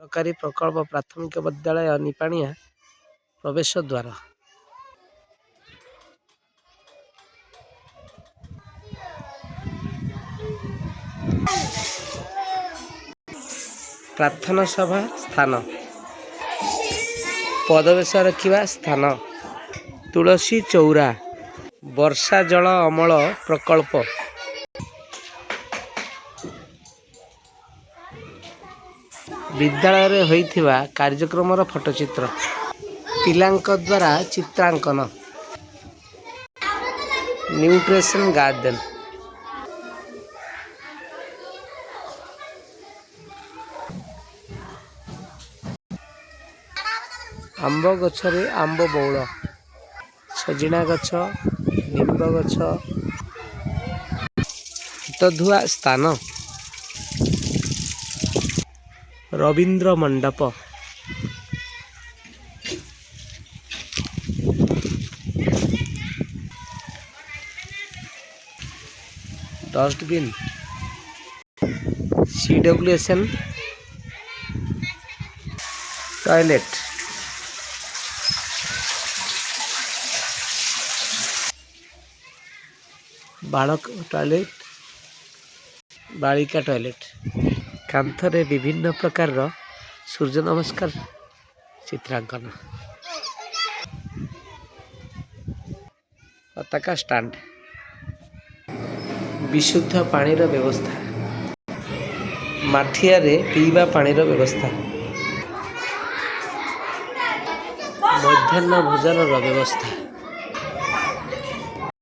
ସରକାରୀ ପ୍ରକଳ୍ପ ପ୍ରାଥମିକ ବିଦ୍ୟାଳୟ ନିପାଣିଆ ପ୍ରବେଶ ଦ୍ୱାର। ପ୍ରାର୍ଥନା ସଭା ସ୍ଥାନ, ପଦବେଶ ରଖିବା ସ୍ଥାନ, ତୁଳସୀ ଚଉରା, ବର୍ଷା ଜଳ ଅମଳ ପ୍ରକଳ୍ପ, ବିଦ୍ୟାଳୟରେ ହୋଇଥିବା କାର୍ଯ୍ୟକ୍ରମର ଫଟୋଚିତ୍ର, ପିଲାଙ୍କ ଦ୍ୱାରା ଚିତ୍ରାଙ୍କନ, ନ୍ୟୁଟ୍ରିସନ୍ ଗାର୍ଡେନ୍। ଆମ୍ବ ଗଛରେ ଆମ୍ବ ବଉଳ, ସଜନା ଗଛ, ନିମ୍ବ ଗଛ, ହାତଧୁଆ ସ୍ଥାନ, ରବୀନ୍ଦ୍ର ମଣ୍ଡପ, ଡଷ୍ଟବିନ୍, CWSN ଟଏଲେଟ୍, ବାଳକ ଟଏଲେଟ୍, ବାଳିକା ଟଏଲେଟ୍। କାନ୍ଥରେ ବିଭିନ୍ନ ପ୍ରକାରର ସୂର୍ଯ୍ୟ ନମସ୍କାର ଚିତ୍ରାଙ୍କନ, ପତାକା ଷ୍ଟାଣ୍ଡ, ବିଶୁଦ୍ଧ ପାଣିର ବ୍ୟବସ୍ଥା, ମାଠିଆରେ ପିଇବା ପାଣିର ବ୍ୟବସ୍ଥା, ମଧ୍ୟାହ୍ନ ଭୋଜନର ବ୍ୟବସ୍ଥା।